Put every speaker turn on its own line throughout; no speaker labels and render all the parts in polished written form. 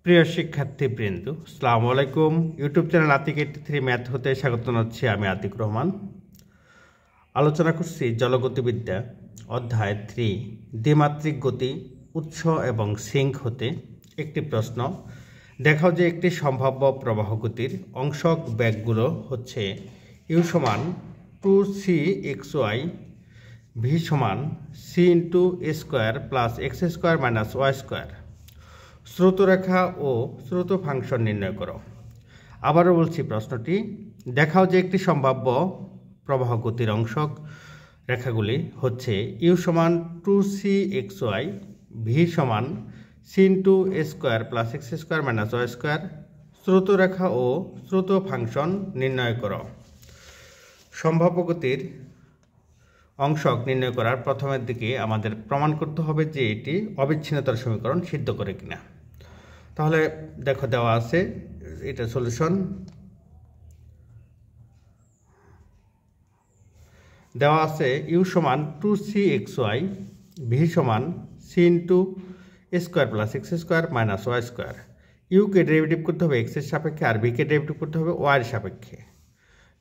প্রিয় শিক্ষার্থীবৃন্দ, আসসালামু আলাইকুম। ইউটিউব চ্যানেল আতিক 83 ম্যাথ হতে স্বাগত জানাচ্ছি। আমি আতিক রহমান। আলোচনা করছি জলগতিবিদ্যা অধ্যায় 3 দ্বিমাত্রিক গতি, উৎস এবং সিঙ্ক হতে একটি প্রশ্ন। দেখাও যে একটি সম্ভাব্য প্রবাহ গতির অংশক বেগগুলো হচ্ছে ইউ সমান 2cxy, ভি সমান C into a square plus x square minus Y square. স্রোতরেখা ও স্রোত ফাংশন নির্ণয় করো। আবারও বলছি প্রশ্নটি, দেখাও যে একটি সম্ভাব্য প্রবাহ গতির অংশক রেখাগুলি হচ্ছে ইউ সমান 2cxy, ভি সমান C into a square plus x square minus Y square. স্রোতরেখা ও স্রোত ফাংশন নির্ণয় করো। সম্ভাব্য গতির অংশক নির্ণয় করার প্রথমের দিকে আমাদের প্রমাণ করতে হবে যে এটি অবিচ্ছিন্নতার সমীকরণ সিদ্ধ করে কিনা। তাহলে দেখো দেওয়া আছে, এটা সলিউশন দেওয়া আছে। ইউ সমান 2cxy, ভি সমান C into a square plus x square minus Y square. ইউকে ডেরিভেটিভ করতে হবে এক্সের সাপেক্ষে আর ভিকে ডেরিভেটিভ করতে হবে ওয়াইয়ের সাপেক্ষে।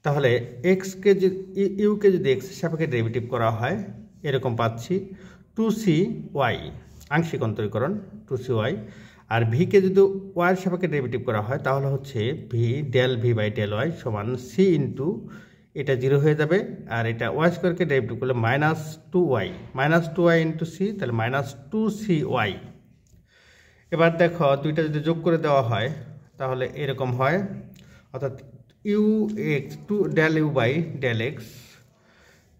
তাহলে ইউকে যদি এক্সের সাপেক্ষে ডেরিভেটিভ করা হয় এরকম পাচ্ছি 2cy, আংশিক অন্তরীকরণ 2cy, আর ভিকে যদি ওয়াইয়ের সাপেক্ষে ডেরিভেটিভ করা হয় তাহলে হচ্ছে V del V by del Y সমান সি ইন্টু, এটা 0 হয়ে যাবে, আর এটা ওয়াই স্কোয়ারকে ডেরিভেটিভ করলে -2y ইন্টু সি, তাহলে -2cy। এবার দেখো দুইটা যদি যোগ করে দেওয়া হয় তাহলে এরকম হয়, অর্থাৎ U X two del you by del x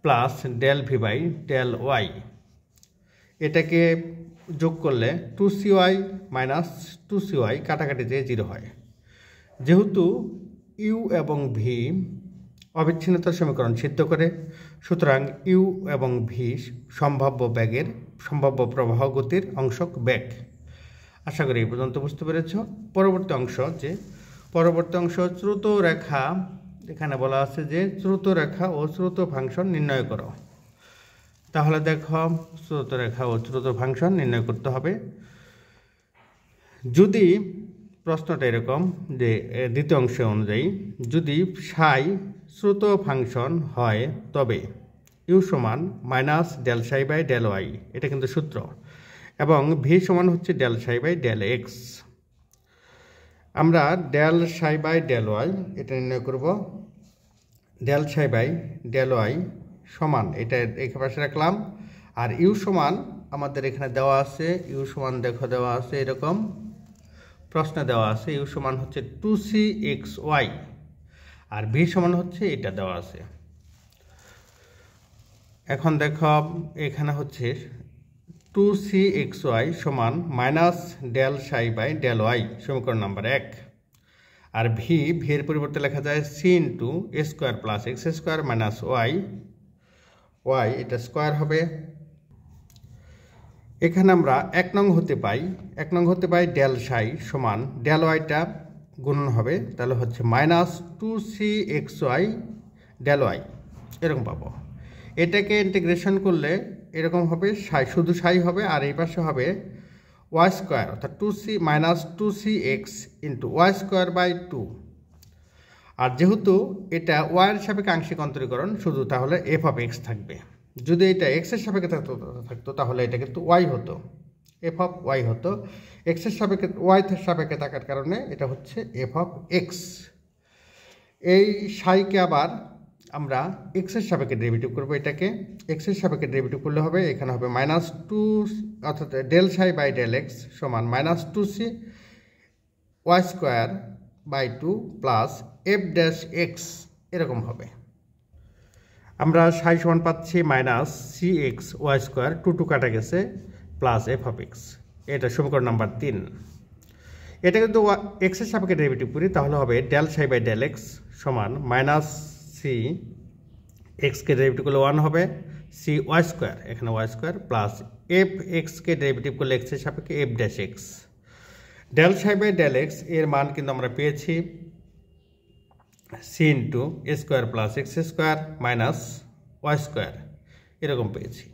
plus del V by del Y. এটাকে যোগ করলে 2cy মাইনাস 2cy কাটাকাটি দিয়ে 0 হয়। যেহেতু ইউ এবং ভি অবিচ্ছিন্নতার সমীকরণ সিদ্ধ করে, সুতরাং ইউ এবং ভি সম্ভাব্য প্রবাহ গতির অংশক বেগ। আশা করি এই পর্যন্ত বুঝতে পেরেছ। পরবর্তী অংশ স্রোত রেখা। এখানে বলা আছে যে স্রোত রেখা ও স্রোত ফাংশন নির্ণয় করো। তাহলে দেখো স্রোত রেখা ও স্রোত ফাংশন নির্ণয় করতে হবে। যদি প্রশ্নটা এরকম যে দ্বিতীয় অংশ অনুযায়ী যদি সাই স্রোত ফাংশন হয় তবে ইউ সমান minus del psi by del y, এটা কিন্তু সূত্র, এবং ভি সমান হচ্ছে del psi by del x. আমরা del psi by del y এটা নির্ণয় করব। Del psi by del Y সমান, এটা এখানে পাশে রাখলাম, আর ইউ সমান আমাদের এখানে দেওয়া আছে, ইউ সমান দেখো দেওয়া আছে এরকম প্রশ্নে দেওয়া আছে, ইউ সমান হচ্ছে 2cxy, আর ভি সমান হচ্ছে এটা দেওয়া আছে। এখন দেখো এখানে হচ্ছে 2cxy সমান minus del psi by del y, সমীকরণ নাম্বার 1, আর ভি এর পরিবর্তে লেখা যায় c into a square plus x square minus y, এটা স্কোয়ার হবে। এখানে আমরা 1 নং হতে পাই ডেল সাই সমান ডেল ওয়াইটা গুণন হবে, তাহলে হচ্ছে মাইনাস 2cxy ডেল ওয়াই, এরকম পাবো। এটাকে ইন্টিগ্রেশন করলে এরকম হবে, শুধু সাই হবে, আর এই পাশে হবে ওয়াই স্কোয়ার, অর্থাৎ 2cx into Y square by 2। আর যেহেতু এটা ওয়াইয়ের সাপেক্ষে আংশিক অন্তরীকরণ শুধু, তাহলে এফ অফ এক্স থাকবে। যদি এটা এক্সের সাপেক্ষে থাকতো তাহলে এটা কিন্তু ওয়াই হতো, এফ অফ ওয়াই হতো। এক্সের সাপেক্ষে ওয়াই সাপেক্ষে থাকার কারণে এটা হচ্ছে এফ অফ এক্স। এই সাইকে আবার আমরা এক্সের সাপেক্ষে ডেরিভেটিভ করবো, এটাকে এক্সের সাপেক্ষে ডেরিভেটিভ করলে হবে, এখানে হবে -2, অর্থাৎ del psi by del x সমান -2c Y square by 2 plus F dash X, এরকম হবে। আমরা সাই সমান পাচ্ছি -cx ওয়াই স্কোয়ার, 2 কাটা গেছে, প্লাস এফ অফ এক্স, এটা সমীকরণ নাম্বার 3। এটা কিন্তু এক্সের সাপেক্ষে ডেরিভেটিভ করি তাহলে হবে del psi by del x সমান -c এক্সকে ডেরিভেটিভ করলে 1 হবে, সি ওয়াই স্কোয়ার, এখানে ওয়াই স্কোয়ার, প্লাস এফ এক্সকে ডেরিভেটিভ করলে এক্সের সাপেক্ষে f dash x. Del psi by del x এর মান কিন্তু আমরা পেয়েছি c into a square plus x square minus Y square, এরকম পেয়েছি।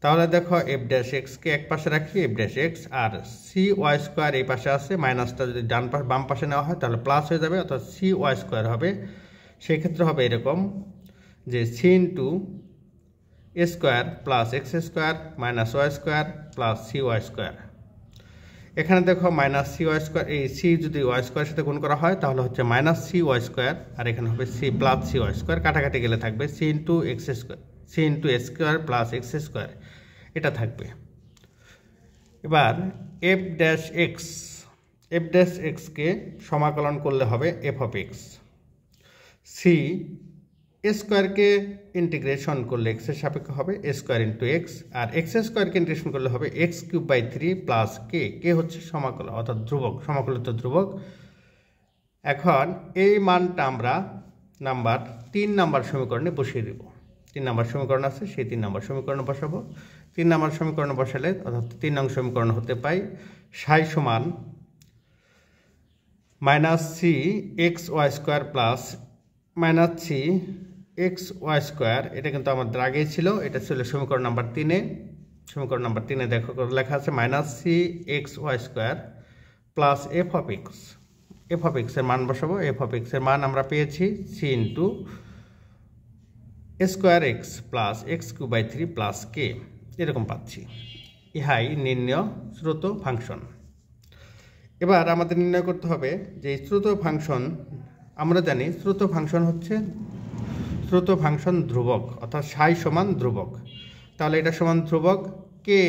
তাহলে দেখো এফ ড্যাশ এক্সকে এক পাশে রাখি, এফ ড্যাশ এক্স, আর সি ওয়াই স্কোয়ার এই পাশে আছে, মাইনাসটা যদি বাম পাশে নেওয়া হয় তাহলে প্লাস হয়ে যাবে, অর্থাৎ সি ওয়াই স্কোয়ার হবে। সেই ক্ষেত্রে হবে এরকম যে c into a square plus x square minus Y square plus c y square. এখানে দেখো মাইনাস সি ওয়াই স্কোয়ার, এই সি যদি ওয়াই স্কোয়ারের সাথে গুণ করা হয় তাহলে হচ্ছে মাইনাস সি ওয়াই স্কোয়ার, আর এখানে হবে c plus c y square, কাটাকাটি গেলে থাকবে c into x square, c into a square plus x square, এটা থাকবে। এবার এফ ড্যাশ এক্সকে সমাকলন করলে হবে F of x, c a স্কোয়ারকে ইন্টিগ্রেশন করলে এক্সের সাপেক্ষে হবে এ স্কোয়ার ইন্টু এক্স, আর এক্স স্কোয়ারকে ইন্টিগ্রেশন করলে হবে x cube by 3 plus k হচ্ছে সমাকলন অর্থাৎ ধ্রুবক, সমাকলিত ধ্রুবক। এখন এই মানটা আমরা নাম্বার 3 নাম্বার সমীকরণে বসিয়ে দেব। 3 নাম্বার সমীকরণ আছে, সেই 3 নাম্বার সমীকরণে বসাবো। 3 নাম্বার সমীকরণে বসালে অর্থাৎ 3 নং সমীকরণ হতে পাই সাই সমান minus C x Y square plus minus C x Y square, এটা কিন্তু আমাদের আগেই ছিল, এটা ছিল সমীকরণ নাম্বার 3-এ। সমীকরণ নাম্বার 3-এ দেখো লেখা আছে minus C x Y square plus f of x. F of এক্সের মান বসাবো, এফ অফ এক্সের মান আমরা পেয়েছি c into square x plus x cube by 3 plus k, এরকম পাচ্ছি। ইহাই নির্ণয় শ্রুত ফাংশন। এবার আমাদের নির্ণয় করতে হবে যে শ্রুত ফাংশন, আমরা জানি শ্রুত ফাংশন হচ্ছে শ্রুত ফাংশন ধ্রুবক, অর্থাৎ সাই সমান ধ্রুবক। তাহলে এটা সমান ধ্রুবক কে,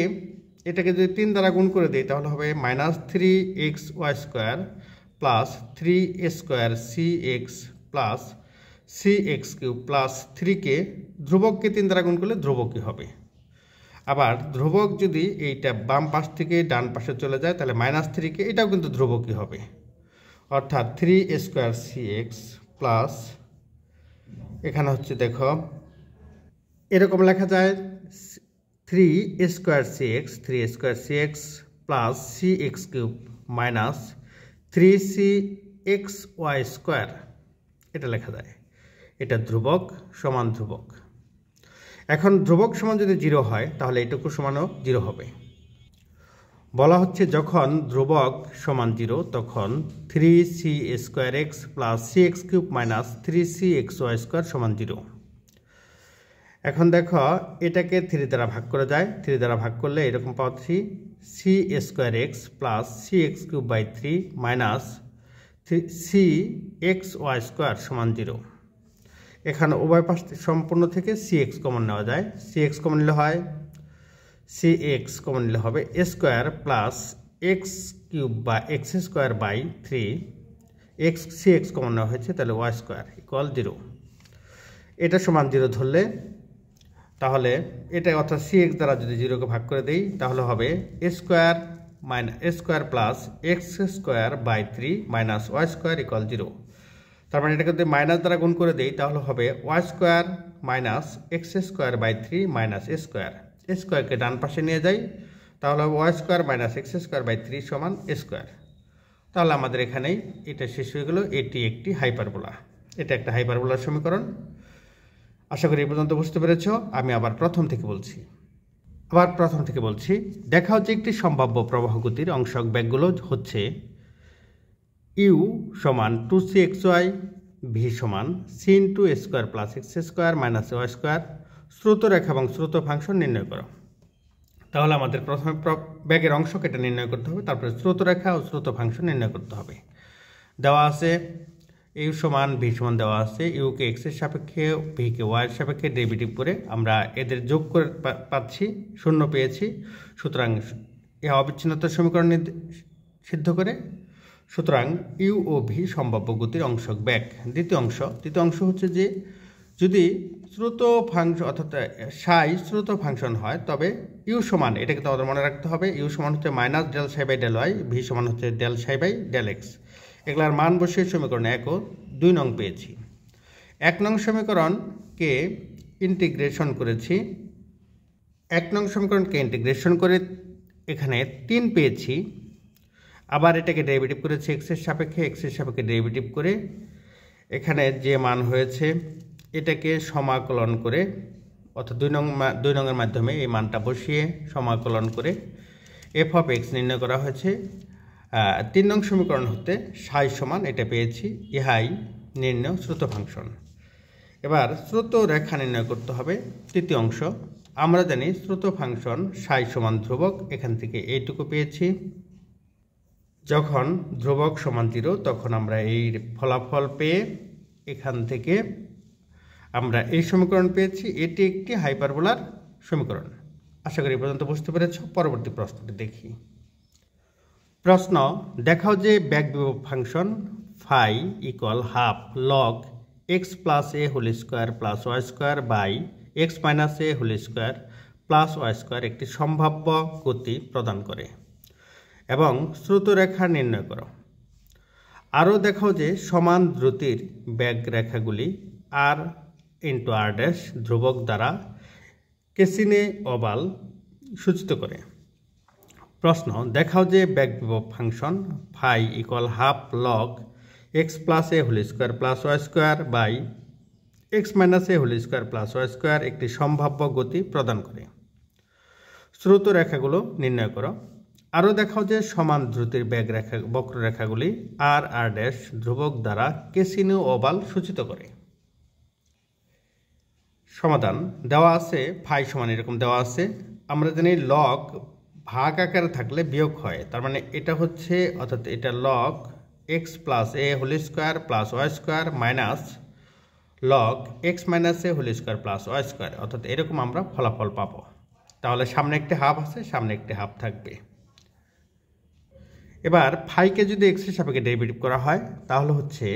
এটাকে যদি 3 দ্বারা গুণ করে দিই তাহলে হবে minus 3 x Y square plus 3 a square c x plus C x cube plus 3কে, ধ্রুবককে 3 দ্বারা গুণ করলে ধ্রুবকই হবে। আবার ধ্রুবক যদি এইটা বাম পাশ থেকে ডান পাশে চলে যায় তাহলে মাইনাস 3কে, এটাও কিন্তু ধ্রুবকই হবে, অর্থাৎ 3 a square c x plus, এখানে হচ্ছে দেখো এরকম লেখা যায় 3 a square c x, 3 a square c x plus C x cube minus 3 C x Y square, এটা লেখা যায়। এটা ধ্রুবক সমান ধ্রুবক। এখন ধ্রুবক সমান যদি 0 হয় তাহলে এটুকু সমানও 0 হবে। বলা হচ্ছে যখন ধ্রুবক সমান 0 তখন 3 C square x plus C x cube minus 3 C x Y square সমান 0। এখন দেখো এটাকে 3 দ্বারা ভাগ করে যায়, 3 দ্বারা ভাগ করলে এরকম পাচ্ছি C square x plus C x cube by 3 minus C x Y square সমান 0। এখানে উভয় পাশ সম্পূর্ণ থেকে সি এক্স কমন নেওয়া যায়, সি এক্স কমন নিলে হয় সি এক্স কমন নিলে হবে এ স্কোয়ার প্লাস এক্স কিউব বা X square by 3, X C X common নেওয়া হয়েছে তাহলে ওয়াই স্কোয়ার ইকুয়াল 0। এটা সমান 0 ধরলে তাহলে এটা অর্থাৎ সি এক্স দ্বারা যদি 0কে ভাগ করে দেই তাহলে হবে এ square plus x square by 3 minus Y square equal 0। তার মানে এটাকে যদি মাইনাস দ্বারা গুণ করে দেই তাহলে হবে y square minus x square by 3 minus A square, a স্কোয়ারকে ডান পাশে নিয়ে যাই তাহলে হবে y square minus x square by 3 সমান এ স্কোয়ার। তাহলে আমাদের এখানেই এটা শেষ হয়ে গেল, এটি একটি হাইপারবোলা, এটা একটা হাইপারবোলার সমীকরণ। আশা করি এই পর্যন্ত বুঝতে পেরেছ। আমি আবার প্রথম থেকে বলছি, দেখা হচ্ছে একটি সম্ভাব্য প্রবাহ গতির অংশক ব্যাগগুলো হচ্ছে ইউ সমান 2সি এক্স ওয়াই, ভি সমান C into a square plus x square minus Y square. স্রোতরেখা এবং স্রোত ফাংশন নির্ণয় করো। তাহলে আমাদের প্রথমে ব্যাগের অংশক এটা নির্ণয় করতে হবে, তারপরে স্রোতরেখা ও স্রোত ফাংশন নির্ণয় করতে হবে। দেওয়া আছে ইউ সমান ভি সমান দেওয়া আছে, ইউকে এক্সের সাপেক্ষে ভিকে ওয়াইয়ের সাপেক্ষে ডেরিভেটিভ করে আমরা এদের যোগ করে পাচ্ছি, 0 পেয়েছি। সুতরাং এ অবিচ্ছিন্নতার সমীকরণ সিদ্ধ করে, সুতরাং ইউ ও ভি সম্ভাব্য গতির অংশক ব্যাগ। দ্বিতীয় অংশ হচ্ছে যে যদি স্রোত ফাংশন অর্থাৎ সাই স্রোত ফাংশন হয় তবে ইউ সমান, এটাকে তো আমাদের মনে রাখতে হবে, ইউ সমান হচ্ছে minus del psi by del Y, V সমান হচ্ছে del psi by del x. এগুলার মান বসিয়ে সমীকরণে 1 ও 2 নং পেয়েছি। 1 নং সমীকরণকে ইন্টিগ্রেশন করেছি, 1 নং সমীকরণকে ইন্টিগ্রেশন করে এখানে 3 পেয়েছি। আবার এটাকে ডেরিভেটিভ করেছি এক্সের সাপেক্ষে ডেরিভেটিভ করে এখানে যে মান হয়েছে এটাকে সমাকলন করে অর্থাৎ 2 নংয়ের মাধ্যমে এই মানটা বসিয়ে সমাকলন করে এফ অফ এক্স নির্ণয় করা হয়েছে। 3 নং সমীকরণ হতে সাই সমান এটা পেয়েছি, ইহাই নির্ণয় স্রোত ফাংশন। এবার স্রোত রেখা নির্ণয় করতে হবে। তৃতীয় অংশ, আমরা জানি স্রোত ফাংশন সাই সমান ধ্রুবক, এখান থেকে এইটুকু পেয়েছি। যখন ধ্রুবক সমান 0 তখন আমরা এই ফলাফল পেয়ে এখান থেকে আমরা এই সমীকরণ পেয়েছি। এটি একটি হাইপারবোলার সমীকরণ। আশা করি পর্যন্ত বুঝতে পেরেছ। পরবর্তী প্রশ্নটি দেখি। প্রশ্ন, দেখাও যে ব্যাক বিভব function phi equal half log x plus A whole square plus Y square by x minus A whole square plus Y square একটি সম্ভাব্য গতি প্রদান করে এবং স্রোতরেখা নির্ণয় করো। আরও দেখাও যে সমান দ্রুতির ব্যাগ রেখাগুলি আর ইন্টু আর ড্যাশ ধ্রুবক দ্বারা কেসিনে ওভাল সূচিত করে। প্রশ্ন, দেখাও যে ব্যাক বিভব function phi equal half log x plus A whole square plus Y square by x minus A whole square plus Y square একটি সম্ভাব্য গতি প্রদান করে। স্রোত রেখাগুলো নির্ণয় করো। আরও দেখাও যে সমান দ্রুতির ব্যাগ রেখা বক্ররেখাগুলি আর আর ড্যাশ ধ্রুবক দ্বারা কেসিনে ওভাল সূচিত করে। সমাধান দেওয়া আছে, ফাই সমান এরকম দেওয়া আছে। আমরা জানি লগ ভাগ আকারে থাকলে বিয়োগ হয়, তার মানে এটা হচ্ছে, অর্থাৎ এটা লগ এক্স প্লাস এ whole square plus Y square minus log x minus এ whole square plus Y square, অর্থাৎ এরকম আমরা ফলাফল পাবো। তাহলে সামনে একটি হাফ আছে, সামনে একটি হাফ থাকবে। এবার ফাইকে যদি এক্সের সাপেক্ষে ডেরিভেটিভ করা হয় তাহলে হচ্ছে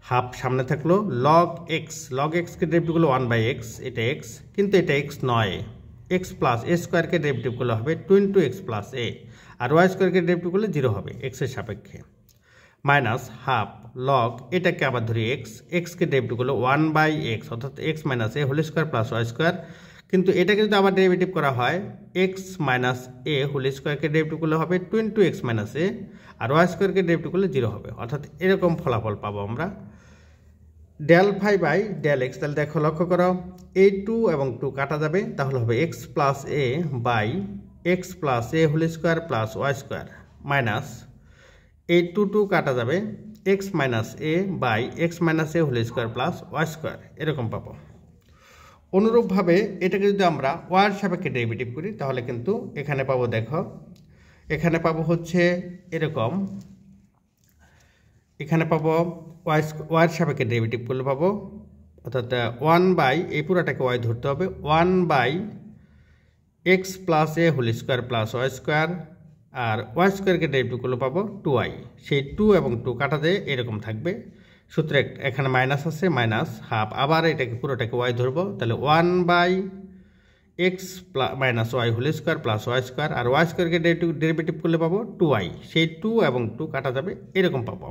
হাফ সামনে থাকলো লগ এক্সকে ডেরিভেটিভ করলে 1/x, এটা এক্স, কিন্তু এটা এক্স নয়। এক্স প্লাস এ স্কোয়ারকে ডেরিভেটিভ করলে হবে 2x প্লাস এ, আর ওয়াই স্কোয়ারকে ডেরিভেটিভ করলে 0 হবে এক্সের সাপেক্ষে, মাইনাস হাফ লগ এটাকে আবার ধরি এক্সকে ডেরিভেটিভ করলে 1/x, অর্থাৎ এক্স মাইনাস এ whole square plus Y square, কিন্তু এটাকে যদি আবার ডেরিভেটিভ করা হয় এক্স মাইনাস এ হোল স্কোয়ারকে ডেরিভেটিভ করলে হবে 2x মাইনাস এ, আর ওয়াই স্কোয়ারকে ডেরিভেটিভ করলে 0 হবে, অর্থাৎ এরকম ফলাফল পাবো আমরা। Del phi by del x, তাহলে দেখো লক্ষ্য করো এই 2 এবং 2 কাটা যাবে, তাহলে হবে X plus A by x plus A whole square plus Y square minus এই 2 কাটা যাবে X minus A by x minus A whole square plus Y square, এরকম পাবো। অনুরূপভাবে এটাকে যদি আমরা ওয়াইয়ের সাপেক্ষে ডেরিভেটিভ করি তাহলে কিন্তু এখানে পাবো, দেখো এখানে পাবো হচ্ছে এরকম, এখানে পাবো ওয়াইয়ের সাপেক্ষে ডেরিভেটিভ করলে পাবো, অর্থাৎ 1 এই পুরোটাকে ওয়াই ধরতে হবে 1/x প্লাস এ whole square plus Y square, আর ওয়াই স্কোয়ারকে ডেরিভেটিভ করলে পাবো 2y, সেই 2 এবং 2 কাটা দিয়ে এরকম থাকবে। সূত্রে এখানে মাইনাস আছে, মাইনাস হাফ, আবার এটাকে পুরোটাকে ওয়াই ধরবো, তাহলে 1/x minus y whole square plus Y square, আর ওয়াই স্কোয়ারকে ডেরিভেটিভ করলে পাবো 2y, সেই 2 এবং 2 কাটা যাবে, এরকম পাবো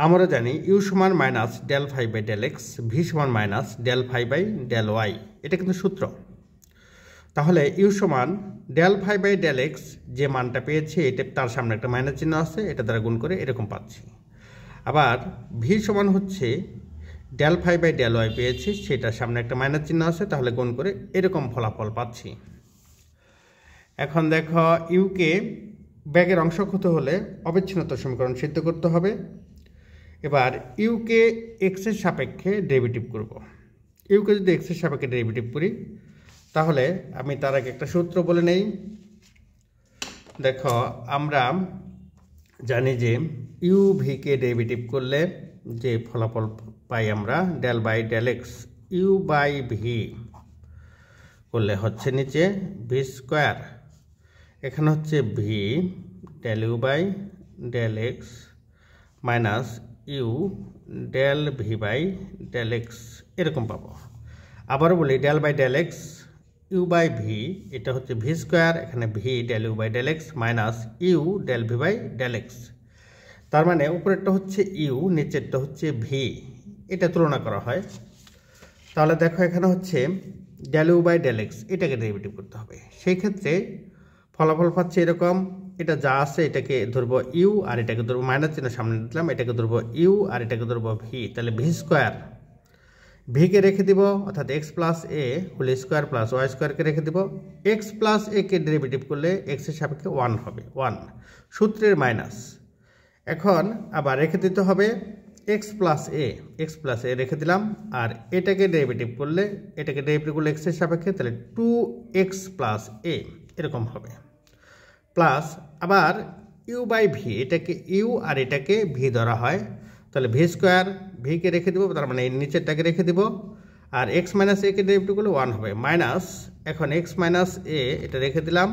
আমরা জানি ইউ সমান minus del phi by del x, v সমান minus del phi by del y, এটা কিন্তু সূত্র। তাহলে ইউ সমান del phi by del x, যে মানটা পেয়েছি এটা তার সামনে একটা মাইনাস চিহ্ন আছে, এটা দ্বারা গুণ করে এরকম পাচ্ছি। আবার ভি সমান হচ্ছে del phi by del y পেয়েছি, সেটার সামনে একটা মাইনাস চিহ্ন আছে, তাহলে গুণ করে এরকম ফলাফল পাচ্ছি। এখন দেখো ইউকে ব্যাগের অংশক হতে হলে অবিচ্ছিন্নতা সমীকরণ সিদ্ধ করতে হবে। এবার ইউকে এক্সের সাপেক্ষে ডেরিভেটিভ করব। ইউকে যদি এক্সের সাপেক্ষে ডেরিভেটিভ করি তাহলে আমি তার আগে একটা সূত্র বলে নেই। দেখো আমরা জানি যে ইউ ভিকে ডেরিভেটিভ করলে যে ফলাফল পাই আমরা del by del x, u by v করলে হচ্ছে নিচে ভি স্কোয়ার, এখানে হচ্ছে V del you by del x minus u del V by del x, এরকম পাবো। আবারও বলি del by del x u by v, এটা হচ্ছে ভি স্কোয়ার, এখানে v del you by del x minus u del V by del x, তার মানে উপরেরটা হচ্ছে ইউ, নিচেরটা হচ্ছে ভি, এটা তুলনা করা হয়। তাহলে দেখো এখানে হচ্ছে del you by del x, এটাকে ডেরিভেটিভ করতে হবে। সেই ক্ষেত্রে ফলাফল পাচ্ছে এরকম, এটা যা আছে এটাকে ধরবো ইউ আর এটাকে ধরবো মাইনাস চিহ্ন সামনে দিলাম, এটাকে ধরবো ইউ আর এটাকে ধরবো ভি, তাহলে ভি স্কোয়ার ভিকে রেখে দিব, অর্থাৎ এক্স প্লাস এ হোল স্কোয়ার প্লাস ওয়াই স্কোয়ারকে রেখে দিব। এক্স প্লাস এ কে ডেরিভেটিভ করলে এক্সের সাপেক্ষে 1 হবে, 1 সূত্রের মাইনাস। এখন আবার রেখে দিতে হবে এক্স প্লাস এ রেখে দিলাম, আর এটাকে ডেরিভেটিভ করলে এক্সের সাপেক্ষে তাহলে 2x প্লাস এ এরকম হবে, প্লাস আবার ইউ বাই ভি, এটাকে ইউ আর এটাকে ভি ধরা হয়, তাহলে ভি স্কোয়ার, ভিকে রেখে দেবো, তার মানে এই নিচেরটাকে রেখে দেবো, আর এক্স মাইনাস এ কে ডেরিভেটিভ করলে 1 হবে, মাইনাস এখন এক্স মাইনাস এ এটা রেখে দিলাম,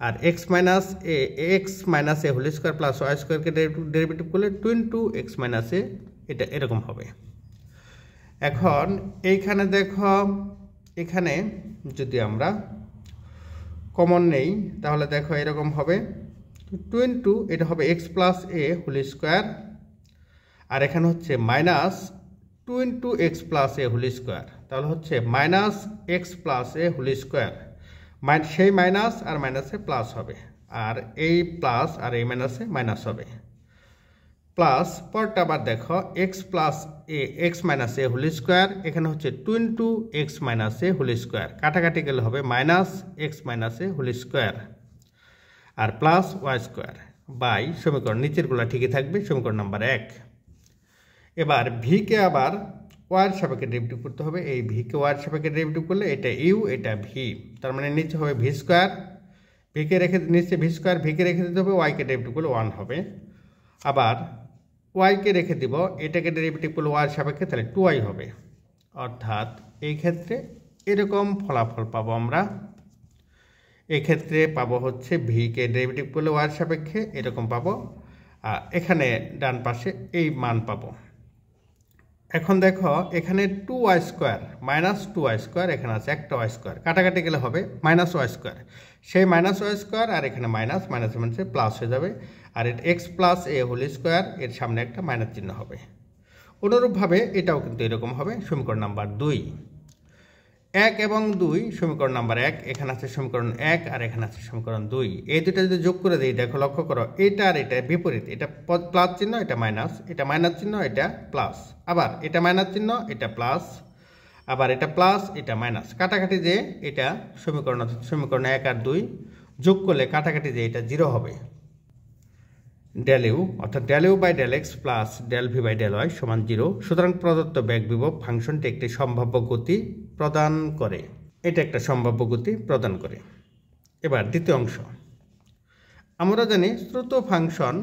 আর এক্স মাইনাস এ হোল স্কোয়ার প্লাস ওয়াই স্কোয়ারকে ডেরিভেটিভ করলে 2 এক্স মাইনাস এ এটা এরকম হবে। এখন এইখানে দেখো, এখানে যদি আমরা কমন নেই তাহলে দেখো এরকম হবে 2 এটা হবে এক্স প্লাস এ হোল স্কোয়ার, আর এখানে হচ্ছে মাইনাস 2 এক্স প্লাস এ হোল স্কোয়ার, তাহলে হচ্ছে মাইনাস এক্স প্লাস এ হোল স্কোয়ার, সেই মাইনাস আর মাইনাসে প্লাস হবে, আর এই প্লাস আর এই মাইনাসে মাইনাস হবে, প্লাস পরটা আবার দেখো এক্স মাইনাস এ হোল স্কোয়ার, এখানে হচ্ছে 2 এক্স মাইনাস এ হোল স্কোয়ার, কাটাকাটি গেলে হবে মাইনাস এক্স মাইনাস এ হোল স্কোয়ার, আর প্লাস ওয়াই স্কোয়ার বাই সমীকরণ নিচেরগুলো ঠিকই থাকবে, সমীকরণ নাম্বার 1। এবার ভিকে আবার ওয়ার সাপেক্ষে ডেরিভেটিভ করতে হবে, এই ভিকে ওয়ার সাপেক্ষে ডেরিভেটিভ করলে এটা ইউ এটা ভি, তার মানে নিচে হবে ভি স্কোয়ার, নিচে ভি স্কোয়ার, ভিকে রেখে দিতে হবে, ওয়াইকে ডেরিভেটিভ করলে 1 হবে, আবার ওয়াইকে রেখে দিব, এটাকে ডেরিভেটিভ করলে ওয়ার সাপেক্ষে তাহলে 2y হবে, অর্থাৎ এই ক্ষেত্রে এরকম ফলাফল পাবো আমরা। এক্ষেত্রে পাবো হচ্ছে ভিকে ডেরিভেটিভ করলে ওয়ার সাপেক্ষে এরকম পাবো, আর এখানে ডান পাশে এই মান পাবো। এখন দেখো এখানে 2y square minus 2y square, এখানে আছে একটা ওয়াই স্কোয়ার, কাটাকাটি গেলে হবে মাইনাস ওয়াই স্কোয়ার, সেই মাইনাস ওয়াই স্কোয়ার আর এখানে মাইনাস মাইনাসে প্লাস হয়ে যাবে, আর এটা এক্স প্লাস এ হোল স্কোয়ার, এর সামনে একটা মাইনাস চিহ্ন হবে। অনুরূপভাবে এটাও কিন্তু এরকম হবে, সমীকরণ নাম্বার 2। 1 এবং 2 সমীকরণ নাম্বার 1, এখানে আছে সমীকরণ 1 আর এখানে আছে সমীকরণ 2, এই দুটো যদি যোগ করে দিই দেখো, লক্ষ্য করো এটা আর এটা বিপরীত, এটা প্লাস চিহ্ন এটা মাইনাস, এটা মাইনাস চিহ্ন এটা প্লাস, আবার এটা মাইনাস চিহ্ন এটা প্লাস, আবার এটা প্লাস এটা মাইনাস, কাটাকাটি যে এটা সমীকরণ 1 আর 2 যোগ করলে কাটাকাটি যে এটা 0 হবে, ডেল ইউ অর্থাৎ del you by del x plus del V by del Y সমান 0। সুতরাং প্রদত্ত বেগ বিভব ফাংশনটি একটি সম্ভাব্য গতি প্রদান করে, এটা একটা সম্ভাব্য গতি প্রদান করে। এবার দ্বিতীয় অংশ, আমরা জানি স্রোত ফাংশন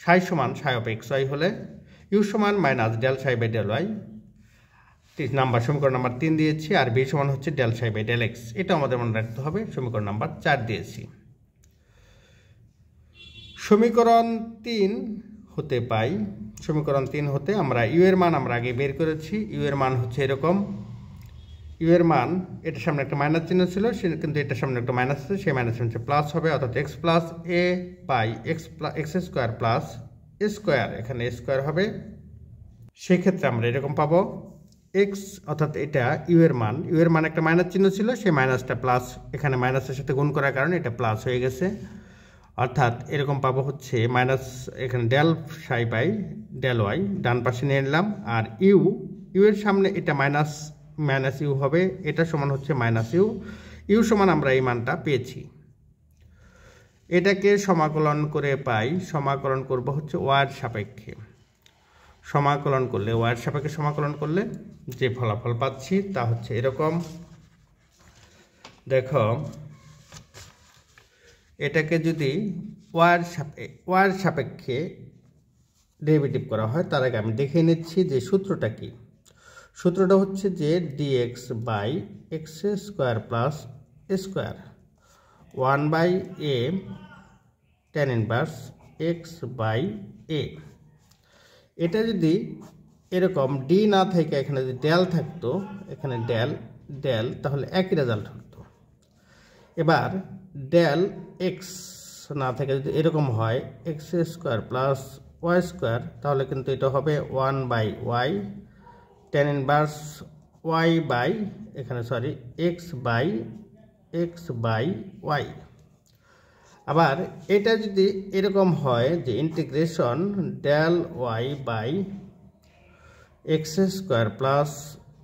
সাই সমান সাই অফ এক্স ওয়াই হলে ইউ সমান minus del psi by del y, সমীকরণ নাম্বার 3 দিয়েছি, আর বি সমান হচ্ছে del psi by del x, এটা আমাদের মনে রাখতে হবে, সমীকরণ নাম্বার 4 দিয়েছি। সমীকরণ 3 হতে পাই, সমীকরণ 3 হতে আমরা ইউ এর মান আমরা আগে বের করেছি, ইউ এর মান হচ্ছে এরকম, ইউ এর মান এটার সামনে একটা মাইনাস চিহ্ন ছিল, কিন্তু এটার সামনে একটা মাইনাস আছে, সেই মাইনাস হচ্ছে প্লাস হবে, অর্থাৎ x plus A by x square plus square, এখানে স্কোয়ার হবে, সেক্ষেত্রে আমরা এরকম পাবো এক্স, অর্থাৎ এটা ইউ এর মান একটা মাইনাস চিহ্ন ছিল, সেই মাইনাসটা প্লাস এখানে মাইনাসের সাথে গুণ করার কারণে এটা প্লাস হয়ে গেছে, অর্থাৎ এরকম পাবো হচ্ছে মাইনাস, এখানে del psi by del Y ডান পাশে নিয়ে নিলাম, আর ইউ এর সামনে এটা মাইনাস ইউ হবে, এটা সমান হচ্ছে মাইনাস ইউ সমান আমরা এই মানটা পেয়েছি। এটাকে সমাকলন করে পাই, সমাকলন করব হচ্ছে ওয়ার সাপেক্ষে, সমাকলন করলে ওয়ার সাপেক্ষে সমাকলন করলে যে ফলাফল পাচ্ছি তা হচ্ছে এরকম। দেখো এটাকে যদি ওয়ার সাপেক্ষে ডেরিভেটিভ করা হয়, তার আগে আমি দেখে নিচ্ছি যে সূত্রটা কি। সূত্রটা হচ্ছে যে dx by x square plus square 1 by a tan inverse x by a, এটা যদি এরকম ডি না থেকে এখানে যদি ডেল থাকতো, এখানে ডেল তাহলে একই রেজাল্ট হতো। এবার ডেল এক্স না থেকে যদি এরকম হয় x square plus Y square, তাহলে কিন্তু এটা হবে 1 by y tan inverse Y by এখানে এক্স বাই ওয়াই। আবার এটা যদি এরকম হয় যে integration del y by x square plus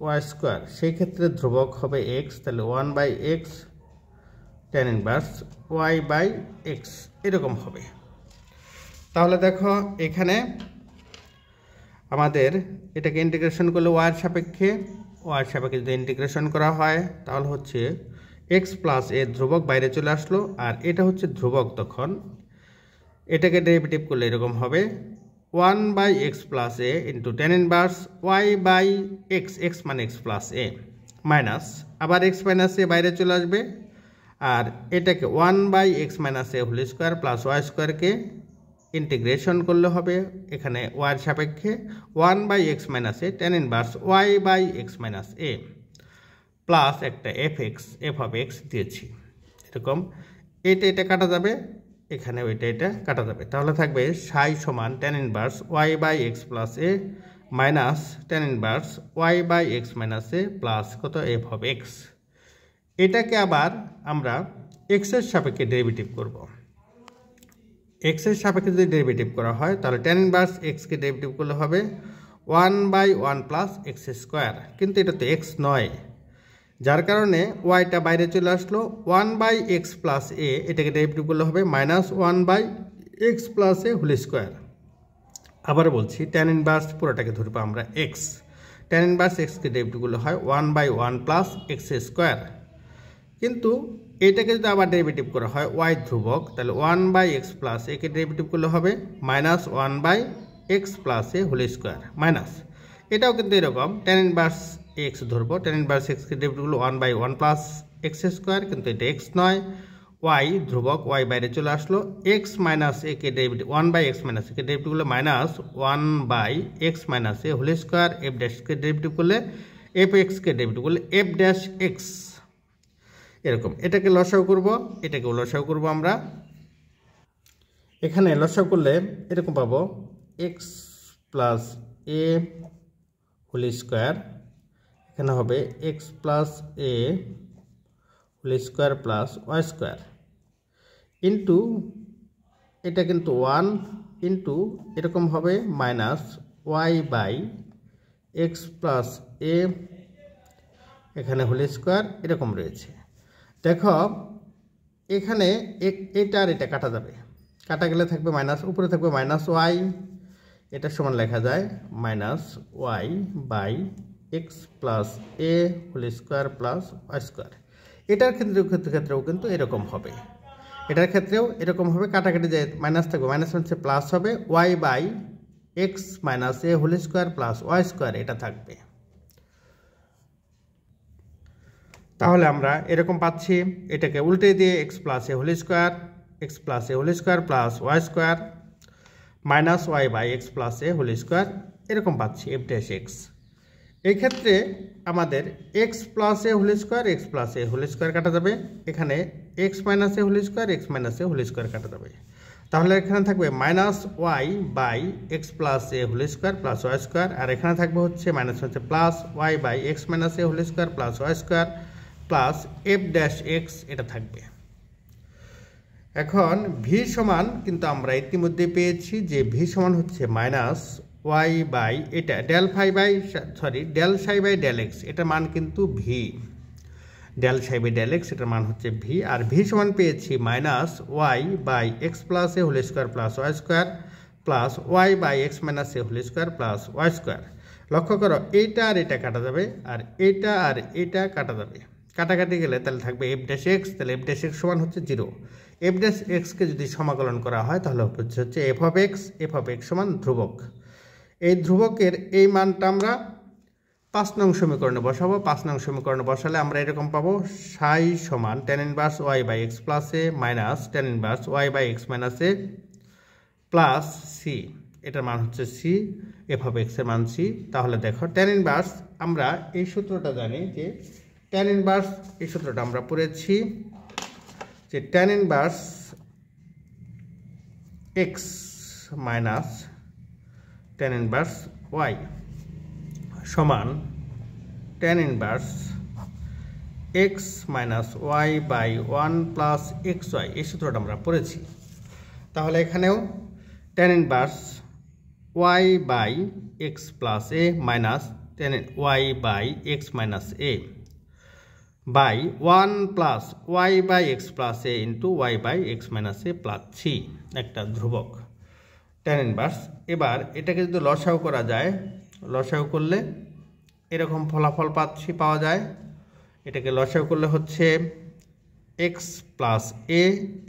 Y square, সেই ক্ষেত্রে ধ্রুবক হবে এক্স, তাহলে 1/x tan ইনভার্স y/x এরকম হবে। তাহলে দেখো এখানে আমাদের এটাকে ইন্টিগ্রেশন করলে ওয়াইয়ের সাপেক্ষে যদি ইন্টিগ্রেশন করা হয় তাহলে হচ্ছে এক্স প্লাস এ ধ্রুবক বাইরে চলে আসলো, আর এটা হচ্ছে ধ্রুবক, তখন এটাকে ডেরিভেটিভ করলে এরকম হবে 1/x প্লাস এ into tan inverse y/x, x মানে x প্লাস এ মাইনাস, আবার x মাইনাস এ বাইরে চলে আসবে, আর এটাকে 1/x মাইনাস এ হোল স্কোয়ার প্লাস ওয়াই স্কোয়ারকে ইন্টিগ্রেশন করলে হবে এখানে ওয়াইয়ের সাপেক্ষে 1/x minus a tan inverse y/x minus A plus একটা f অফ x দিয়েছি এরকম। এটা কাটা যাবে, এখানে এটা কাটা যাবে, তাহলে থাকবে সাই সমান tan ইনভার্স y/x প্লাস এ minus tan inverse y/x minus এ প্লাস কত f অফ x। এটাকে আবার আমরা x এর সাপেক্ষে ডেরিভেটিভ করব। x এর সাপেক্ষে যদি ডেরিভেটিভ করা হয় তাহলে tan ইনভার্স x কে ডেরিভেটিভ করলে হবে 1/1 প্লাস x স্কোয়ার, কিন্তু এটা তো x নয়, যার কারণে ওয়াইটা বাইরে চলে আসলো, 1/x প্লাস এ এটাকে ডেরিভেটিভ করলে হবে মাইনাস 1/x প্লাস এ হোল স্কোয়ার। আবার বলছি tan ইনভার্স পুরোটাকে ধরবো আমরা x, tan ইনভার্স x কে ডেরিভেটিভ করলে হয় 1/1 প্লাস x স্কোয়ার, কিন্তু এটাকে যদি আবার ডেরিভেটিভ করা হয় y ধ্রুবক, তাহলে 1/x প্লাস এ কে ডেরিভেটিভ করলে হবে মাইনাস 1/x প্লাস এ হোল স্কোয়ার মাইনাস, এটাও কিন্তু এরকম tan ইনভার্স x ধরবো, tan ইনভার্স x কে ডেরিভেটিভ করলে 1/1 প্লাস x স্কোয়ার, কিন্তু এটা x নয়, y ধ্রুবক, y বাইরে চলে আসলো, x মাইনাস এ কে ডেরিভেটিভ 1/x মাইনাস এ কে ডেরিভেটিভ করলে মাইনাস 1/x মাইনাস এ হোল স্কোয়ার, f ড্যাশ কে ডেরিভেটিভ করলে f(x) কে ডেরিভেটিভ করলে f ড্যাশ x এরকম। এটাকে লসাগু করব, এটাকেও লসাগু করব আমরা। এখানে লসাগু করলে এরকম পাবো x প্লাস এ হোল স্কোয়ার, এখানে হবে x প্লাস এ whole square plus Y square into এটা কিন্তু 1 ইন্টু এরকম হবে মাইনাস y/x প্লাস এ এখানে হোল স্কোয়ার এরকম রয়েছে। দেখো এখানে এটা আর এটা কাটা যাবে, কাটা গেলে থাকবে মাইনাস, উপরে থাকবে মাইনাস ওয়াই, এটা সমান লেখা যায় মাইনাস y/x প্লাস এ whole square plus Y square. এটার ক্ষেত্রেও কিন্তু এরকম হবে, এটার ক্ষেত্রেও এরকম হবে, কাটাকাটি যায় মাইনাস থাকবে, মাইনাস হচ্ছে প্লাস হবে y/x মাইনাস এ whole square plus Y square এটা থাকবে। তাহলে আমরা এরকম পাচ্ছি, এটাকে উল্টে দিয়ে x প্লাস এ whole square plus Y square minus y/x plus এ হোল স্কোয়ার এরকম পাচ্ছি f ড্যাশ x। এই ক্ষেত্রে আমাদের x প্লাস এ হোল স্কোয়ার কাটা যাবে, এখানে x মাইনাস এ হোল স্কোয়ার কাটা যাবে, তাহলে এখানে থাকবে মাইনাস y/x প্লাস এ whole square plus Y square, আর এখানে থাকবে হচ্ছে মাইনাস হচ্ছে প্লাস y/x মাইনাস এ whole square plus Y square plus f dash x এটা থাকবে। এখন v সমান কিন্তু আমরা ইতিমধ্যে পেয়েছি যে v সমান হচ্ছে মাইনাস y বাই এটা del psi by del x, এটার মান কিন্তু v, del psi by del x এটার মান হচ্ছে v, আর v সমান পেয়েছি মাইনাস y/x প্লাস এ whole square plus Y square plus y/x minus এ whole square plus Y square. লক্ষ্য করো এইটা আর এটা কাটা যাবে, আর এইটা আর এটা কাটা যাবে, কাটাকাটি গেলে তাহলে থাকবে f ড্যাশ x, তাহলে f ড্যাশ x সমান হচ্ছে 0। f ড্যাশ x কে যদি সমাকলন করা হয় তাহলে হচ্ছে f অফ x সমান ধ্রুবক। এই ধ্রুবকের এই মানটা আমরা 5 নং সমীকরণে বসাবো। 5 নং সমীকরণে বসালে আমরা এরকম পাবো সাই সমান tan ইনভার্স y/x প্লাস এ minus tan inverse y/x minus এ প্লাস সি, এটার মান হচ্ছে সি, f অফ x এর মান সি। তাহলে দেখো tan ইনভার্স আমরা এই সূত্রটা জানি যে tan ইনভার্স, এই সূত্রটা আমরা পড়েছি যে tan inverse x minus tan inverse y সমান tan inverse x minus y by 1 plus xy, এই সূত্রটা আমরা পড়েছি। তাহলে এখানেও tan inverse Y by x plus A minus tan y by x minus A by 1 plus y by x plus A into y by x minus A plus c একটা ধ্রুবক ten inverse. এবার এটাকে যদি লসাগু করা যায়, লসাগু করলে এরকম ফলাফল পাওয়া যায়। এটাকে লসাগু করলে হচ্ছে x plus A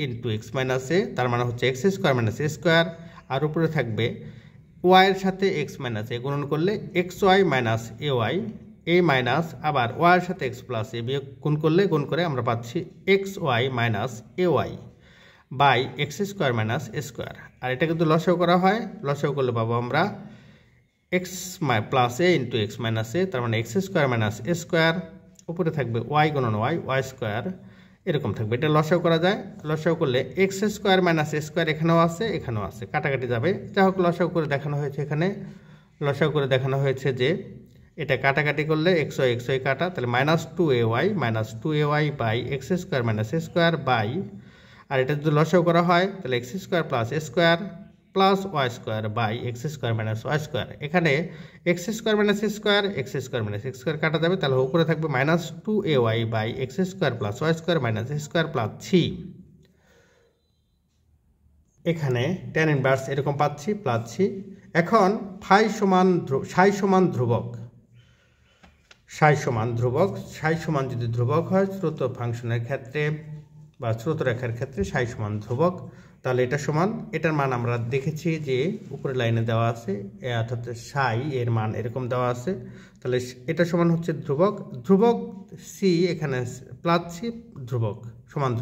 into X minus A, তার মানে হচ্ছে এক্স স্কোয়ার মাইনাস এ স্কোয়ার, আর উপরে থাকবে ওয়াইয়ের সাথে এক্স মাইনাস এ গুণন করলে x Y minus A Y, A minus আবার ওয়াইয়ের সাথে এক্স প্লাস এ বিয়োগ গুণ করে আমরা পাচ্ছি X Y minus A Y by x square minus A square. আর এটা কিন্তু লসাগু করা হয়, লসাগু করলে পাবো আমরা X plus A into X minus A, তার মানে এক্স স্কোয়ার মাইনাস এ স্কোয়ার, উপরে থাকবে ওয়াই গুণন ওয়াই, ওয়াই স্কোয়ার, এরকম থাকবে। এটা লসাগু করা যায়, লসাগু করলে এক্স স্কোয়ার মাইনাস এ স্কোয়ার এখানেও আছে এখানেও আছে, কাটাকাটি যাবে। যাই হোক লসাগু করে দেখানো হয়েছে, এখানে লসাগু করে দেখানো হয়েছে যে এটা কাটাকাটি করলে এক্স ওয়াই কাটা, তাহলে minus two A Y by x square minus A square by, আর এটা যদি লসাগু করা হয় তাহলে X square plus A square plus Y square by x square minus Y square. এখানে এক্স স্কোয়ার মাইনাস এ square X square minus x square কাটা যাবে, তাহলে উপরে থাকবে minus two A Y by x square plus Y square minus A square plus C. এখানে tan inverse এরকম পাচ্ছি plus C. এখন সাই সমান ধ্রুবক, সাই সমান যদি ধ্রুবক হয় স্রোত ফাংশনের ক্ষেত্রে বা স্রোতরেখার ক্ষেত্রে সাই সমান ধ্রুবক, তাহলে এটা সমান, এটার মান আমরা দেখেছি যে উপরে লাইনে দেওয়া আছে, অর্থাৎ সাই এর মান এরকম দেওয়া আছে, তাহলে এটা সমান হচ্ছে ধ্রুবক সি, এখানে প্লাস সি ধ্রুবক সমান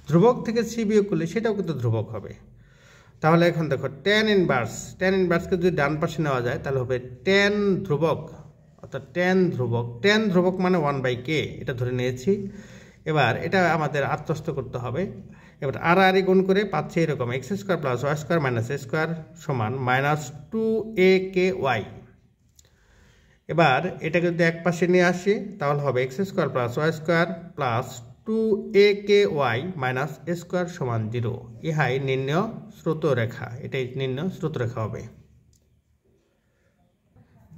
ধ্রুবক থেকে সি বিয়োগ করলে সেটাও কিন্তু ধ্রুবক হবে। তাহলে এখন দেখো টেন ইনভার্সকে যদি ডান পাশে নেওয়া যায় তাহলে হবে টেন ধ্রুবক, অর্থাৎ টেন ধ্রুবক মানে 1/k, এটা ধরে নিয়েছি। এবার এটা আমাদের আত্মস্থ করতে হবে। এবার আর গুণ করে পাচ্ছি এরকম X square plus Y square minus এ স্কোয়ার সমান minus two A K Y. এবার এটাকে যদি এক পাশে নিয়ে আসি তাহলে হবে X square plus Y square plus two A K Y minus A square সমান 0। ইহাই নির্ণয় স্রোতরেখা, এটাই নির্ণয় স্রোতরেখা হবে।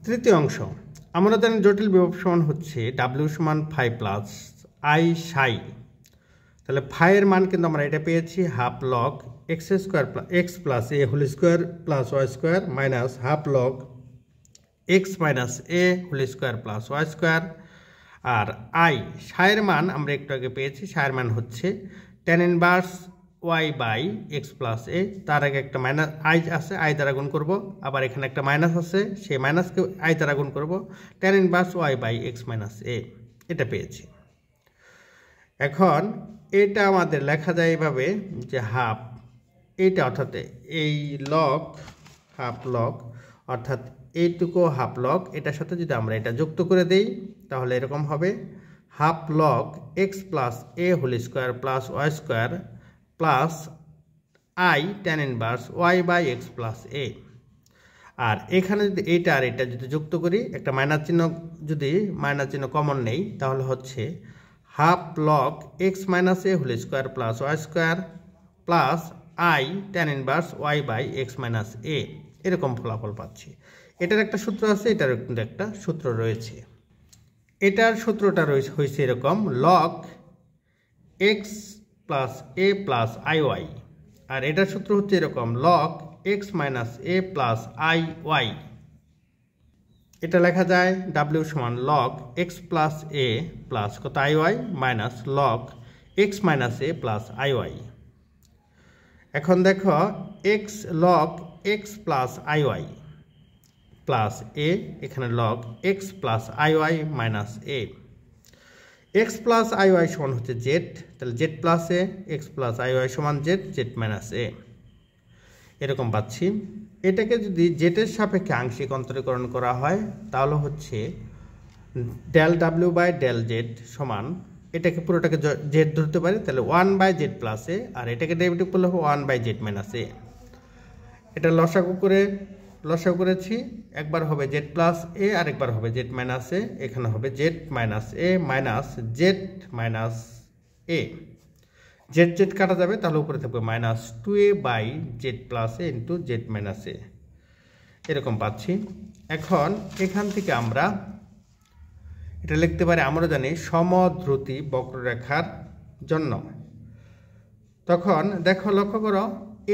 তৃতীয় অংশ, আমরা জানি জটিল বিভব সমান হচ্ছে ডাব্লিউ সমান ফাই প্লাস আই সাই। তাহলে ফাইয়ের মান কিন্তু আমরা এটা পেয়েছি half log X square x plus এ whole square plus Y square minus half log x minus এ whole square plus Y square. আর সাইয়ের মান আমরা একটু আগে পেয়েছি, সাইয়ের মান হচ্ছে tan inverse Y by x plus A, তার আগে একটা মাইনাস আই আছে, আই দ্বারা গুণ করব, আবার এখানে একটা মাইনাস আছে সেই মাইনাসকে আই দ্বারা গুণ করব, tan inverse Y by x minus A, এটা পেয়েছি। এখন এটা আমাদের লেখা যায় এইভাবে যে হাফ, এইটা অর্থাৎ এই লগ হাফ লগ অর্থাৎ এইটুকু হাফ লগ, এটার সাথে যদি আমরা এটা যুক্ত করে দেই তাহলে এরকম হবে half log x plus A whole square plus Y square plus I tan inverse Y by x plus A. আর এখানে যদি এইটা আর এটা যদি যুক্ত করি, একটা মাইনাস চিহ্ন কমন নেই, তাহলে হচ্ছে half log x minus A whole square plus Y square plus I tan inverse Y by x minus এ, এরকম ফলাফল পাচ্ছি। এটার একটা সূত্র আছে, এটার কিন্তু একটা সূত্র রয়েছে। এটার সূত্রটা হয়েছে এরকম log x plus A plus I Y, আর এটার সূত্র হচ্ছে এরকম log x minus A plus I Y. এটা লেখা যায় ডাব্লিউ সমান log x plus A plus কত I Y minus log x minus A plus I Y. এখন দেখো X log x plus I Y plus A, এখানে log x plus I Y minus A. X plus I Y সমান হচ্ছে Z, তাহলে Z plus a, x plus I Y সমান z minus এ, এরকম পাচ্ছি। এটাকে যদি জেডের সাপেক্ষে আংশিক অন্তরীকরণ করা হয় তাহলে হচ্ছে ডেল ডাব্লিউ বাই ডেল জেড সমান, এটাকে পুরোটাকে জেড ধরতে পারি, তাহলে 1/z প্লাস এ, আর এটাকে ডেরিভেটিভ করলে হবে 1/z মাইনাস এ। এটা লসাগু করেছি, একবার হবে জেড প্লাস এ আর একবার হবে জেড মাইনাস এ, এখানে হবে Z minus A minus Z minus A, Z কাটা যাবে, তাহলে উপরে থাকবে minus two A by Z plus A into Z minus এ। এরকম পাচ্ছি। এখন এখান থেকে আমরা এটা লিখতে পারি, আমরা জানি সমদ্রুতি বক্ররেখার জন্য। তখন দেখো, লক্ষ্য করো,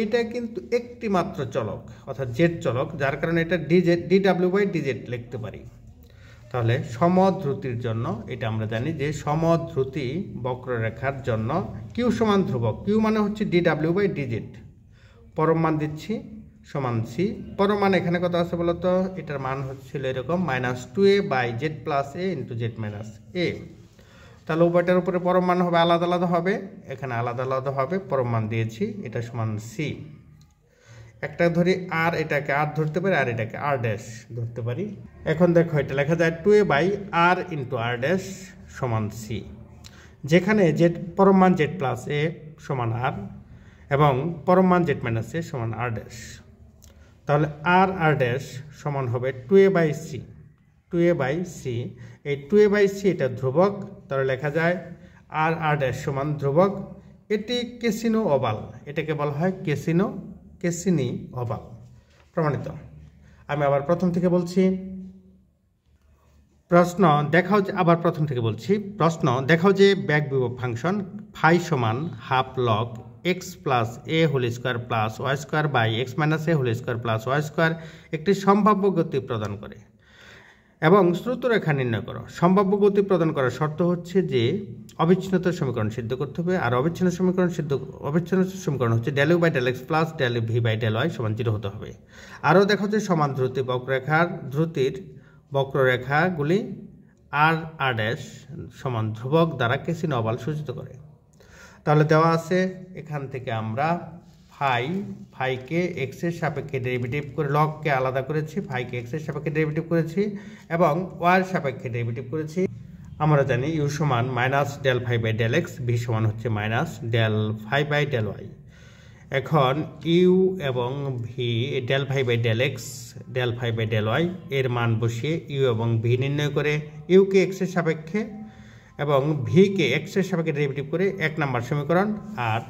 এটা কিন্তু একটি মাত্র চলক, অর্থাৎ জেড চলক, যার কারণে এটা dw/dz লিখতে পারি। তাহলে সমদ্রুতির জন্য এটা আমরা জানি যে সমদ্রুতি বক্ররেখার জন্য কিউ সমান ধ্রুবক, কিউ মানে হচ্ছে dw/dz, পরম মান দিচ্ছি সমান সি। পরম মান এখানে কত আছে বলতো, এটার মান হচ্ছিল এরকম -2a/z + a × z - a। তাহলে উভয়টার উপরে পরম মান হবে আলাদা আলাদা হবে, এখানে আলাদা আলাদা হবে, পরম মান দিয়েছি, এটা সমান সি। একটা ধরি আর, এটাকে আর ধরতে পারি, আর এটাকে আর ড্যাশ ধরতে পারি। এখন দেখো, এটা লেখা যায় 2a/r × r ড্যাশ সমান সি, যেখানে জেড পরম মান z + a সমান আর এবং পরম মান z - a সমান r ড্যাশ। তাহলে আর ড্যাশ সমান হবে 2a/c, 2a/c। এই 2a/c এটা ধ্রুবক, তাহলে লেখা যায় আর ড্যাশ সমান ধ্রুবক। এটি কেসিনো ওভাল, এটাকে বলা হয় কেসিনি ওভাল। প্রমাণিত। আমি আবার প্রথম থেকে বলছি, প্রশ্ন দেখাও যে, আবার প্রথম থেকে বলছি, প্রশ্ন দেখাও যে ব্যাক বিভব ফাংশন ফাই সমান half log x + a² + y² x - a² + y² একটি সম্ভাব্য গতি প্রদান করে এবং স্রোতরেখা নির্ণয় করো। সম্ভাব্য গতি প্রদান করার শর্ত হচ্ছে যে অবিচ্ছিন্নতার সমীকরণ সিদ্ধ করতে হবে, আর অবিচ্ছিন্ন সমীকরণ হচ্ছে ∂u/∂x + ∂v/∂y = 0 হতে হবে। আরও দেখো যে সমান দ্রুতি দ্রুতির বক্ররেখাগুলি আর ড্যাশ সমান ধ্রুবক দ্বারা কেসিনো ওভাল সূচিত করে। তাহলে দেওয়া আছে, এখান থেকে আমরা ফাইকে এক্স এর সাপেক্ষে ডেরিভেটিভ করে, লগকে আলাদা করেছি, ফাইকে এক্স এর সাপেক্ষে ডেরিভেটিভ করেছি এবং ওয়াই এর সাপেক্ষে ডেরিভেটিভ করেছি। আমরা জানি ইউ সমান -del⁵/del x, ভি সমান হচ্ছে -del⁵/del y। এখন ইউ এবং V del⁵/del x del⁵/del y এর মান বসিয়ে ইউ এবং ভি নির্ণয় করে, ইউকে এক্স এর সাপেক্ষে এবং ভিকে এক্স এর সাপেক্ষে ডেরিভেটিভ করে 1 নম্বর সমীকরণ, আর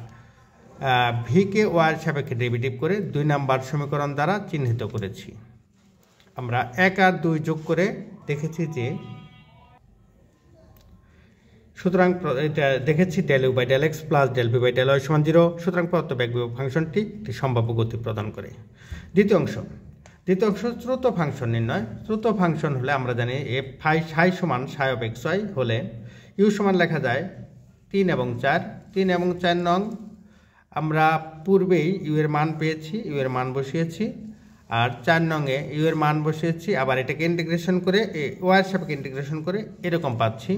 ভিকে ওয়াই এর সাপেক্ষে ডেরিভেটিভ করে 2 নম্বর সমীকরণ দ্বারা চিহ্নিত করেছি। আমরা 1 আর 2 যোগ করে দেখেছি যে, সুতরাং এটা দেখেছি ∂u/∂x + ∂v/∂y = 0। সুতরাং প্রদত্ত ব্যাক বিভব ফাংশনটি একটি সম্ভাব্য গতি প্রদান করে। দ্বিতীয় অংশ স্রোত ফাংশন নির্ণয়। স্রোত ফাংশন হলে আমরা জানি ফাই সমান ψ(xy) হলে ইউ সমান লেখা যায় 3 এবং 4 নং। আমরা পূর্বেই ইউ এর মান পেয়েছি, ইউ এর মান বসিয়েছি, আর 4 নংয়ে ইউ এর মান বসিয়েছি, আবার এটাকে ইন্টিগ্রেশন করে ওয়াই এর সাপেক্ষে ইন্টিগ্রেশন করে এরকম পাচ্ছি।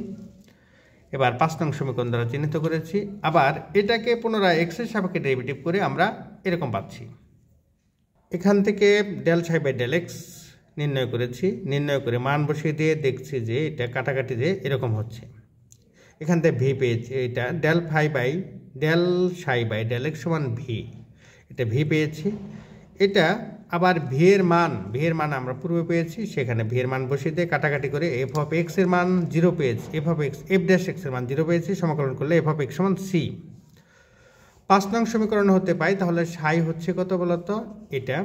এবার 5 নং সমীকরণ দ্বারা চিহ্নিত করেছি, আবার এটাকে পুনরায় এক্স এর সাপেক্ষে ডেরিভেটিভ করে আমরা এরকম পাচ্ছি। এখান থেকে del⁵/del x নির্ণয় করেছি, নির্ণয় করে মান বসিয়ে দিয়ে দেখছি যে এটা কাটাকাটি দিয়ে এরকম হচ্ছে। এখান থেকে ভি পেয়েছি, এটা del⁵/del x সমান ভি, এটা ভি পেয়েছি। এটা আবার ভি এর মান আমরা পূর্বে পেয়েছি, সেখানে ভি এর মান বসিয়ে দিয়ে কাটাকাটি করে f(x) এর মান 0 পেয়েছি, f'(x) এর মান 0 পেয়েছি, সমাকলন করলে f(x) সমান c। 5 নং সমীকরণ হতে পাই, তাহলে সাই হচ্ছে কত বলতো, এটা।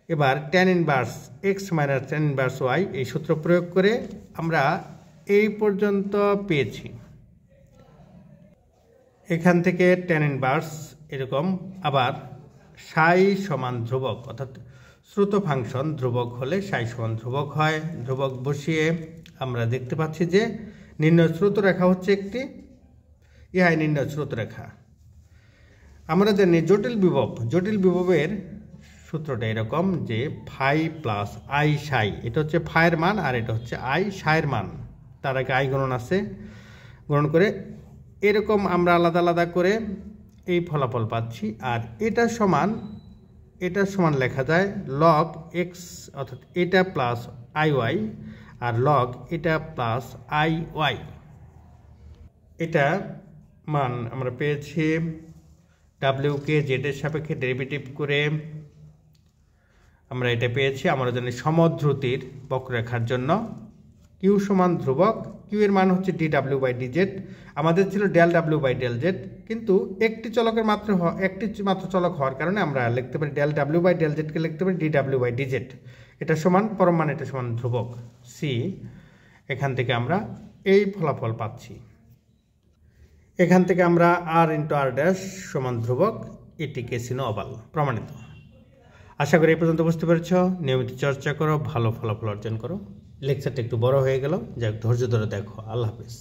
এবার tan inverse x - tan inverse y এই সূত্র প্রয়োগ করে আমরা এই পর্যন্ত পেয়েছি। এখান থেকে tan ইনভার্স এরকম, আবার সাই সমান ধ্রুবক, অর্থাৎ স্রোত ফাংশন ধ্রুবক হলে সাই সমান ধ্রুবক হয়। ধ্রুবক বসিয়ে আমরা দেখতে পাচ্ছি যে নির্ণয় স্রোত রেখা হচ্ছে একটি, ইহাই নির্ণয় স্রোত রেখা। আমরা জানি জটিল বিভবের সূত্রটা এরকম যে ফাই প্লাস আই সাই, এটা হচ্ছে ফাইয়ের মান আর এটা হচ্ছে আই সাইয়ের মান, তার আগে আই গণন আছে, গণন করে এরকম আমরা আলাদা আলাদা করে এই ফলাফল পাচ্ছি। আর এটা সমান লেখা যায় লগ এক্স, অর্থাৎ এটা প্লাস আই ওয়াই, আর লগ এটা প্লাস আই ওয়াই। এটা মান আমরা পেয়েছি ডাব্লিউকে জেডের সাপেক্ষে ডেরিভেটিভ করে আমরা এটা পেয়েছি। আমরা জানি সমদ্রুতির বক্ররেখার জন্য কিউ সমান ধ্রুবক, কিউ এর মান হচ্ছে ডিডাব্লিউ বাই ডিজেড। আমাদের ছিল ডেল ডাব্লিউ বাই ডেল জেড, কিন্তু একটি মাত্র চলক হওয়ার কারণে আমরা লিখতে পারি ডেল ডাব্লিউ বাই ডেল জেডকে লিখতে পারি ডিডাব্লিউ বাই ডিজেড। এটা সমান পরম মান, এটা সমান ধ্রুবক সি। এখান থেকে আমরা এই ফলাফল পাচ্ছি। এখান থেকে আমরা আর ইন্টু আর ড্যাশ সমান ধ্রুবক, এটি ক্যাসিনো ওভাল প্রমাণিত। আশা করি এই পর্যন্ত বুঝতে পেরেছ। নিয়মিত চর্চা করো, ভালো ফলাফল অর্জন করো। লেকচারটা একটু বড় হয়ে গেল, যাক ধৈর্য ধরে দেখো। আল্লাহ হাফেজ।